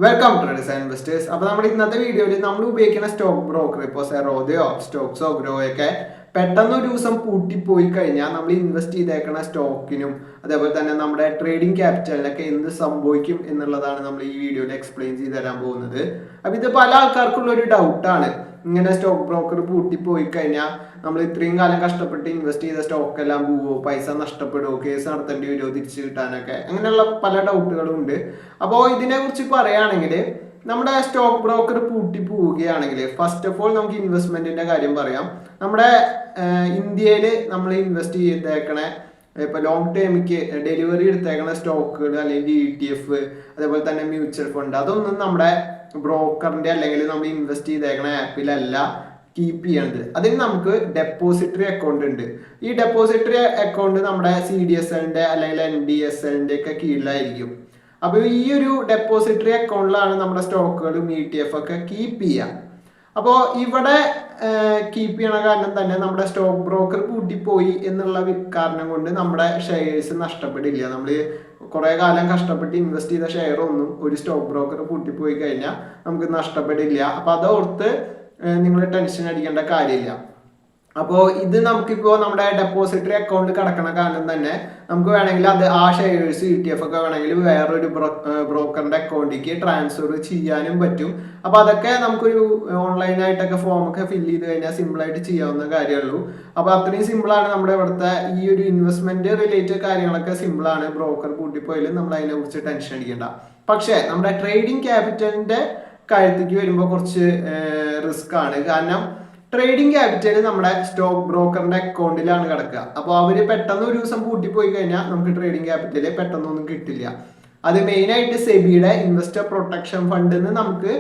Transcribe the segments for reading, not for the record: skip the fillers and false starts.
Welcome to design investors. അപ്പോൾ നമ്മുടെ ഇന്നത്തെ വീഡിയോയിൽ നമ്മൾ ഉപയോഗിക്കുന്ന സ്റ്റോക്ക് ബ്രോക്കർ ഇപ്പോൾ സെറോദയോ സ്റ്റോക്സോ ഗ്രോയൊക്കെ പെട്ടെന്ന് ഒരു ദിവസം പൂട്ടിപ്പോയി കഴിഞ്ഞാൽ നമ്മൾ ഇൻവെസ്റ്റ് ചെയ്തേക്കുന്ന സ്റ്റോക്കിനും അതേപോലെ തന്നെ നമ്മുടെ ട്രേഡിംഗ് ക്യാപിറ്റലിനൊക്കെ എന്ത് സംഭവിക്കും എന്നുള്ളതാണ് നമ്മൾ ഈ വീഡിയോയിൽ എക്സ്പ്ലെയിൻ ചെയ്ത് തരാൻ പോകുന്നത്. അപ്പോൾ ഇത് പല ആൾക്കാർക്കുള്ള ഒരു ഡൗട്ടാണ്. ഇങ്ങനെ സ്റ്റോക്ക് ബ്രോക്കർ പൂട്ടിപ്പോയി കഴിഞ്ഞാൽ നമ്മൾ ഇത്രയും കാലം കഷ്ടപ്പെട്ട് ഇൻവെസ്റ്റ് ചെയ്ത സ്റ്റോക്ക് എല്ലാം പോവോ, പൈസ നഷ്ടപ്പെടുമോ, കേസ് നടത്തേണ്ടി വരുമോ തിരിച്ചു കിട്ടാനൊക്കെ, അങ്ങനെയുള്ള പല ഡൗട്ടുകളും ഉണ്ട്. അപ്പോൾ ഇതിനെക്കുറിച്ച് പറയുകയാണെങ്കിൽ നമ്മുടെ സ്റ്റോക്ക് ബ്രോക്കർ പൂട്ടി പോവുകയാണെങ്കിൽ ഫസ്റ്റ് ഓഫ് ഓൾ നമുക്ക് ഇൻവെസ്റ്റ്മെന്റിന്റെ കാര്യം പറയാം. നമ്മുടെ ഇന്ത്യയിൽ നമ്മൾ ഇൻവെസ്റ്റ് ചെയ്തേക്കണ ഇപ്പൊ ലോങ് ടേമിക്ക് ഡെലിവറി എടുത്തേക്കണ സ്റ്റോക്കുകൾ അല്ലെങ്കിൽ ETF അതേപോലെ തന്നെ മ്യൂച്വൽ ഫണ്ട് അതൊന്നും നമ്മുടെ ബ്രോക്കറിന്റെ അല്ലെങ്കിൽ നമ്മൾ ഇൻവെസ്റ്റ് ചെയ്തേക്കണ ആപ്പിലല്ല കീപ്പ് ചെയ്യണത്. അതിന് നമുക്ക് ഡെപ്പോസിറ്ററി അക്കൗണ്ട് ഉണ്ട്. ഈ ഡെപ്പോസിറ്ററി അക്കൗണ്ട് നമ്മുടെ CDSL അല്ലെങ്കിൽ NDSL ഒക്കെ കീഴിലായിരിക്കും. അപ്പോൾ ഈ ഒരു ഡെപ്പോസിറ്ററി അക്കൗണ്ടിലാണ് നമ്മുടെ സ്റ്റോക്കുകളും ETF ഒക്കെ കീപ്പ് ചെയ്യുക. അപ്പോൾ ഇവിടെ കീപ്പ് ചെയ്യണ കാരണം തന്നെ നമ്മുടെ സ്റ്റോക്ക് ബ്രോക്കർ പൂട്ടിപ്പോയി എന്നുള്ള കാരണം കൊണ്ട് നമ്മുടെ ഷെയർസ് നഷ്ടപ്പെടില്ല. നമ്മൾ കുറെ കാലം കഷ്ടപ്പെട്ട് ഇൻവെസ്റ്റ് ചെയ്ത ഷെയർ ഒന്നും ഒരു സ്റ്റോക്ക് ബ്രോക്കർ പൂട്ടിപ്പോയി കഴിഞ്ഞാൽ നമുക്ക് നഷ്ടപ്പെടില്ല. അപ്പൊ അതോർത്ത് നിങ്ങൾ ടെൻഷൻ അടിക്കേണ്ട കാര്യമില്ല. അപ്പോൾ ഇത് നമുക്കിപ്പോൾ നമ്മുടെ ഡെപ്പോസിറ്ററി അക്കൗണ്ട് കിടക്കണ കാരണം തന്നെ നമുക്ക് വേണമെങ്കിൽ അത് ആ ഷെയർസ് ETF ഒക്കെ വേണമെങ്കിൽ വേറൊരു ബ്രോക്കറിന്റെ അക്കൗണ്ടിലേക്ക് ട്രാൻസ്ഫർ ചെയ്യാനും പറ്റും. അപ്പോൾ അതൊക്കെ നമുക്കൊരു ഓൺലൈനായിട്ടൊക്കെ ഫോമൊക്കെ ഫില്ല് ചെയ്ത് കഴിഞ്ഞാൽ സിമ്പിളായിട്ട് ചെയ്യാവുന്ന കാര്യമുള്ളൂ. അപ്പോൾ അത്രയും സിമ്പിളാണ് നമ്മുടെ ഇവിടുത്തെ ഈ ഒരു ഇൻവെസ്റ്റ്മെന്റ് റിലേറ്റഡ് കാര്യങ്ങളൊക്കെ സിമ്പിളാണ്. ബ്രോക്കർ കൂട്ടിപ്പോയാലും നമ്മൾ അതിനെക്കുറിച്ച് ടെൻഷൻ അടിക്കേണ്ട. പക്ഷേ നമ്മുടെ ട്രേഡിംഗ് ക്യാപിറ്റലിന്റെ കാര്യത്തേക്ക് വരുമ്പോൾ കുറച്ച് റിസ്ക് ആണ്. കാരണം ട്രേഡിംഗ് ക്യാപിറ്റൽ നമ്മുടെ സ്റ്റോക്ക് ബ്രോക്കറിന്റെ അക്കൗണ്ടിലാണ് കിടക്കുക. അപ്പോൾ അവര് പെട്ടെന്ന് ഒരു ദിവസം പൂട്ടിപ്പോയി കഴിഞ്ഞാൽ നമുക്ക് ട്രേഡിംഗ് ക്യാപിറ്റൽ പെട്ടെന്നൊന്നും കിട്ടില്ല. അത് മെയിൻ ആയിട്ട് സെബിയുടെ ഇൻവെസ്റ്റർ പ്രൊട്ടക്ഷൻ ഫണ്ടിൽ നിന്ന് നമുക്ക്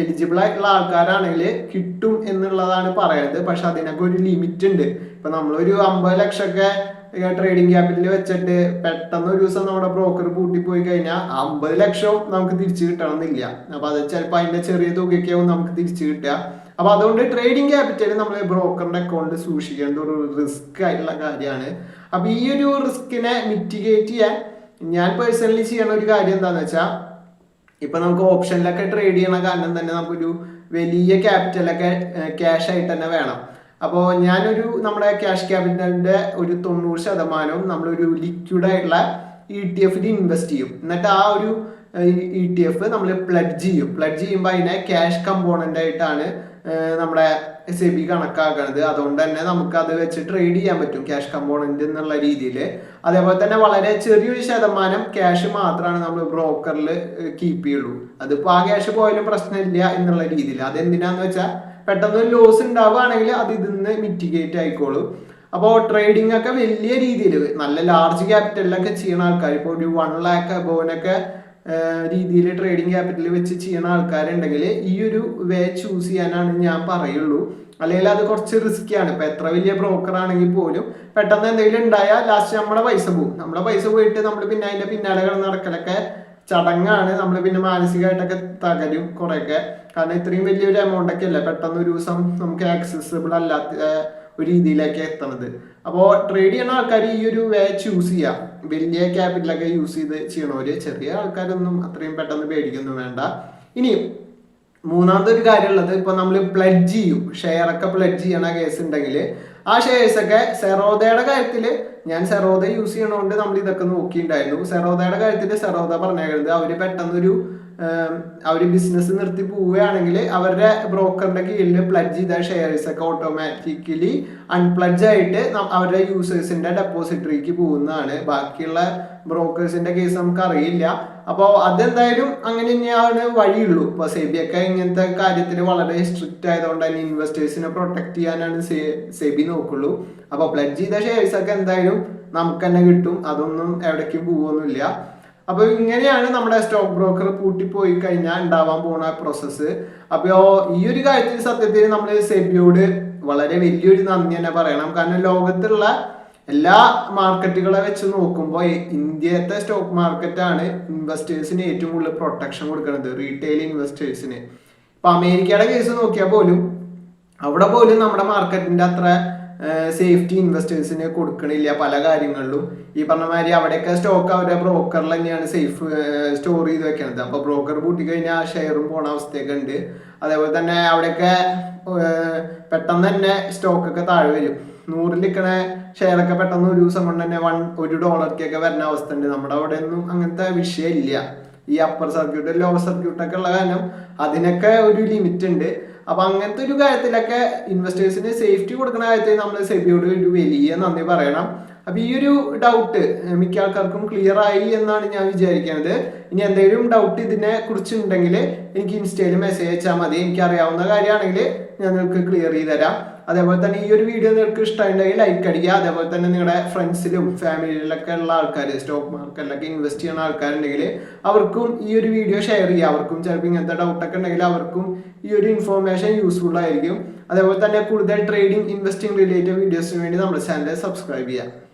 എലിജിബിൾ ആയിട്ടുള്ള ആൾക്കാരാണെങ്കിൽ കിട്ടും എന്നുള്ളതാണ് പറയുന്നത്. പക്ഷെ അതിനൊക്കെ ഒരു ലിമിറ്റ് ഉണ്ട്. ഇപ്പൊ നമ്മളൊരു 50 ലക്ഷമൊക്കെ ട്രേഡിംഗ് ക്യാപിറ്റൽ വെച്ചിട്ട് പെട്ടെന്ന് ഒരു ദിവസം നമ്മുടെ ബ്രോക്കർ പൂട്ടിപ്പോയി കഴിഞ്ഞാൽ 50 ലക്ഷം നമുക്ക് തിരിച്ചു കിട്ടണമെന്നില്ല. അപ്പൊ അത് ചിലപ്പോൾ അതിന്റെ ചെറിയ തുകയ്ക്കാവും നമുക്ക് തിരിച്ചു കിട്ടുക. അപ്പൊ അതുകൊണ്ട് ട്രേഡിംഗ് ക്യാപിറ്റൽ നമ്മൾ ബ്രോക്കറിന്റെ അക്കൗണ്ട് സൂക്ഷിക്കേണ്ട ഒരു റിസ്ക് ആയിട്ടുള്ള കാര്യമാണ്. അപ്പൊ ഈ ഒരു റിസ്കിനെ മിറ്റിഗേറ്റ് ചെയ്യാൻ ഞാൻ പേഴ്സണലി ചെയ്യുന്ന ഒരു കാര്യം എന്താന്ന് വെച്ചാൽ, ഇപ്പൊ നമുക്ക് ഓപ്ഷനിലൊക്കെ ട്രേഡ് ചെയ്യണ കാരണം തന്നെ നമുക്കൊരു വലിയ ക്യാപിറ്റലൊക്കെ ക്യാഷ് ആയിട്ട് തന്നെ വേണം. അപ്പോൾ ഞാനൊരു നമ്മുടെ ക്യാഷ് ക്യാപിറ്റലിന്റെ ഒരു 90% നമ്മളൊരു ലിക്വിഡ് ആയിട്ടുള്ള ETF ഇൻവെസ്റ്റ് ചെയ്യും. എന്നിട്ട് ആ ഒരു ETF നമ്മൾ പ്ലഡ്ജ് ചെയ്യും. പ്ലഡ്ജ് ചെയ്യുമ്പോൾ അതിനെ ക്യാഷ് കമ്പോണന്റ് ആയിട്ടാണ് നമ്മുടെ സെബി കണക്കാക്കുന്നത്. അതുകൊണ്ട് തന്നെ നമുക്ക് അത് വെച്ച് ട്രേഡ് ചെയ്യാൻ പറ്റും ക്യാഷ് കമ്പോണന്റ് എന്നുള്ള രീതിയിൽ. അതേപോലെ തന്നെ വളരെ ചെറിയൊരു ശതമാനം ക്യാഷ് മാത്രമാണ് നമ്മൾ ബ്രോക്കറിൽ കീപ്പ് ചെയ്യുള്ളൂ. അതിപ്പോൾ ആ ക്യാഷ് പോയാലും പ്രശ്നമില്ല എന്നുള്ള രീതിയിൽ. അതെന്തിനാന്ന് വെച്ചാൽ പെട്ടെന്ന് ഒരു ലോസ് ഉണ്ടാവുകയാണെങ്കിൽ അത് ഇതിന്ന് മിറ്റിഗേറ്റ് ആയിക്കോളും. അപ്പോൾ ട്രേഡിംഗ് ഒക്കെ വലിയ രീതിയിൽ നല്ല ലാർജ് ക്യാപിറ്റലിലൊക്കെ ചെയ്യുന്ന ആൾക്കാർ, ഇപ്പോൾ ഒരു 1 lakh അബോനൊക്കെ രീതിയിൽ ട്രേഡിംഗ് ക്യാപിറ്റൽ വെച്ച് ചെയ്യുന്ന ആൾക്കാരുണ്ടെങ്കിൽ ഈ ഒരു വേ ചൂസ് ചെയ്യാനാണ് ഞാൻ പറയുള്ളൂ. അല്ലെങ്കിൽ അത് കുറച്ച് റിസ്ക്കിയാണ്. ഇപ്പൊ എത്ര വലിയ ബ്രോക്കർ ആണെങ്കിൽ പോലും പെട്ടെന്ന് എന്തെങ്കിലും ഉണ്ടായാൽ ലാസ്റ്റ് നമ്മുടെ പൈസ പോകും. നമ്മുടെ പൈസ പോയിട്ട് നമ്മൾ പിന്നെ അതിന്റെ പിന്നാലെ നടക്കലൊക്കെ ചടങ്ങാണ്. നമ്മൾ പിന്നെ മാനസികമായിട്ടൊക്കെ തകരും കുറെയൊക്കെ. കാരണം ഇത്രയും വലിയൊരു എമൗണ്ട് ഒക്കെ അല്ലേ പെട്ടെന്ന് ഒരു ദിവസം നമുക്ക് ആക്സസിബിൾ അല്ലാത്ത ഒരു രീതിയിലേക്ക് എത്തണത്. അപ്പോൾ ട്രേഡ് ചെയ്യുന്ന ആൾക്കാർ ഈ ഒരു വേ ചൂസ് ചെയ്യാം. വലിയ ക്യാപിറ്റലൊക്കെ യൂസ് ചെയ്ത് ചെയ്യണവര്, ചെറിയ ആൾക്കാരൊന്നും അത്രയും പെട്ടെന്ന് പേടിക്കൊന്നും വേണ്ട. ഇനി മൂന്നാമത്തെ ഒരു കാര്യമുള്ളത്, ഇപ്പൊ നമ്മൾ പ്ലഡ്ജ് ചെയ്യും, ഷെയർ ഒക്കെ പ്ലഡ്ജ് ചെയ്യണ കേസ് ഉണ്ടെങ്കിൽ ആ ഷെയർസ് ഒക്കെ സെറോദയുടെ കാര്യത്തിൽ ഞാൻ സെറോദ യൂസ് ചെയ്യണോണ്ട് നമ്മൾ ഇതൊക്കെ നോക്കിയിട്ടുണ്ടായിരുന്നു. സെറോദയുടെ കാര്യത്തിൽ സെറോദ പറഞ്ഞേക്കുന്നത് അവര് പെട്ടെന്നൊരു അവര് ബിസിനസ് നിർത്തി പോവുകയാണെങ്കിൽ അവരുടെ ബ്രോക്കറിന്റെ കീഴിൽ പ്ലഡ്ജ് ചെയ്ത ഷെയർസ് ഒക്കെ ഓട്ടോമാറ്റിക്കലി അൺപ്ലഡ്ജ് ആയിട്ട് അവരുടെ യൂസേഴ്സിന്റെ ഡെപ്പോസിറ്ററിക്ക് പോകുന്നതാണ്. ബാക്കിയുള്ള ബ്രോക്കേഴ്സിന്റെ കേസ് നമുക്ക് അറിയില്ല. അപ്പോൾ അതെന്തായാലും അങ്ങനെ തന്നെയാണ് വഴിയുള്ളൂ. ഇപ്പൊ സെബിയൊക്കെ ഇങ്ങനത്തെ കാര്യത്തിൽ വളരെ സ്ട്രിക്റ്റ് ആയതുകൊണ്ട് തന്നെ ഇൻവെസ്റ്റേഴ്സിനെ പ്രൊട്ടക്ട് ചെയ്യാനാണ് സെബി നോക്കുള്ളൂ. അപ്പൊ പ്ലഡ്ജ് ചെയ്ത ഷെയർസ് ഒക്കെ എന്തായാലും നമുക്ക് തന്നെ കിട്ടും. അതൊന്നും എവിടേക്കും പോവൊന്നുമില്ല. അപ്പൊ ഇങ്ങനെയാണ് നമ്മുടെ സ്റ്റോക്ക് ബ്രോക്കർ പൂട്ടിപ്പോയി കഴിഞ്ഞാൽ ഉണ്ടാവാൻ പോണ പ്രോസസ്സ്. അപ്പോ ഈ ഒരു കാര്യത്തിൽ സത്യത്തിൽ നമ്മൾ സെബിയോട് വളരെ വലിയൊരു നന്ദി തന്നെ പറയണം. കാരണം ലോകത്തുള്ള എല്ലാ മാർക്കറ്റുകളെ വെച്ച് നോക്കുമ്പോൾ ഇന്ത്യത്തെ സ്റ്റോക്ക് മാർക്കറ്റാണ് ഇൻവെസ്റ്റേഴ്സിന് ഏറ്റവും കൂടുതൽ പ്രൊട്ടക്ഷൻ കൊടുക്കുന്നത്, റീറ്റെയിൽ ഇൻവെസ്റ്റേഴ്സിന്. ഇപ്പൊ അമേരിക്കയുടെ കേസ് നോക്കിയാൽ പോലും അവിടെ പോലും നമ്മുടെ മാർക്കറ്റിന്റെ അത്ര സേഫ്റ്റി ഇൻവെസ്റ്റേഴ്സിന് കൊടുക്കണില്ല പല കാര്യങ്ങളിലും. ഈ പറഞ്ഞ മാതിരി അവിടെയൊക്കെ സ്റ്റോക്ക് അവരുടെ ബ്രോക്കറിൽ തന്നെയാണ് സേഫ് സ്റ്റോർ ചെയ്ത് വെക്കണത്. അപ്പോൾ ബ്രോക്കർ പൂട്ടിക്കഴിഞ്ഞാൽ ആ ഷെയറും പോണ അവസ്ഥയൊക്കെ ഉണ്ട്. അതേപോലെ തന്നെ അവിടെയൊക്കെ പെട്ടെന്ന് തന്നെ സ്റ്റോക്കൊക്കെ താഴെ വരും. 100 നിൽക്കണ ഷെയറൊക്കെ പെട്ടെന്ന് ഒരു ദിവസം കൊണ്ട് തന്നെ $1 വരുന്ന അവസ്ഥ ഉണ്ട്. നമ്മുടെ അവിടെ ഒന്നും അങ്ങനത്തെ വിഷയമില്ല. ഈ അപ്പർ സർക്യൂട്ട് ലോവർ സർക്യൂട്ടൊക്കെ ഉള്ള കാരണം അതിനൊക്കെ ഒരു ലിമിറ്റ് ഉണ്ട്. അപ്പൊ അങ്ങനത്തെ ഒരു കാര്യത്തിലൊക്കെ ഇൻവെസ്റ്റേഴ്സിന് സേഫ്റ്റി കൊടുക്കുന്ന കാര്യത്തിൽ നമ്മൾ സെബിയോട് ഒരു വലിയ നന്ദി പറയണം. അപ്പൊ ഈ ഒരു ഡൗട്ട് മിക്ക ആൾക്കാർക്കും ക്ലിയർ ആയി എന്നാണ് ഞാൻ വിചാരിക്കുന്നത്. ഇനി എന്തെങ്കിലും ഡൗട്ട് ഇതിനെ കുറിച്ചുണ്ടെങ്കിൽ എനിക്ക് ഇൻസ്റ്റയിൽ മെസ്സേജ് അയച്ചാൽ മതി. എനിക്ക് അറിയാവുന്ന കാര്യമാണെങ്കിൽ ഞാൻ നിങ്ങൾക്ക് ക്ലിയർ ചെയ്ത് തരാം. അതേപോലെ തന്നെ ഈ ഒരു വീഡിയോ നിങ്ങൾക്ക് ഇഷ്ടമുണ്ടെങ്കിൽ ലൈക്ക് അടിക്കുക. അതേപോലെ തന്നെ നിങ്ങളുടെ ഫ്രണ്ട്സിലും ഫാമിലിയിലൊക്കെ ഉള്ള ആൾക്കാർ സ്റ്റോക്ക് മാർക്കറ്റിലൊക്കെ ഇൻവെസ്റ്റ് ചെയ്യുന്ന ആൾക്കാരുണ്ടെങ്കിൽ അവർക്കും ഈ ഒരു വീഡിയോ ഷെയർ ചെയ്യുക. അവർക്കും ചിലപ്പോൾ ഇങ്ങനത്തെ ഡൗട്ടൊക്കെ ഉണ്ടെങ്കിൽ അവർക്കും ഈ ഒരു ഇൻഫോർമേഷൻ യൂസ്ഫുൾ ആയിരിക്കും. അതേപോലെ തന്നെ കൂടുതൽ ട്രേഡിംഗ് ഇൻവെസ്റ്റിംഗ് റിലേറ്റഡ് വീഡിയോസിന് വേണ്ടി നമ്മുടെ ചാനൽ സബ്സ്ക്രൈബ് ചെയ്യുക.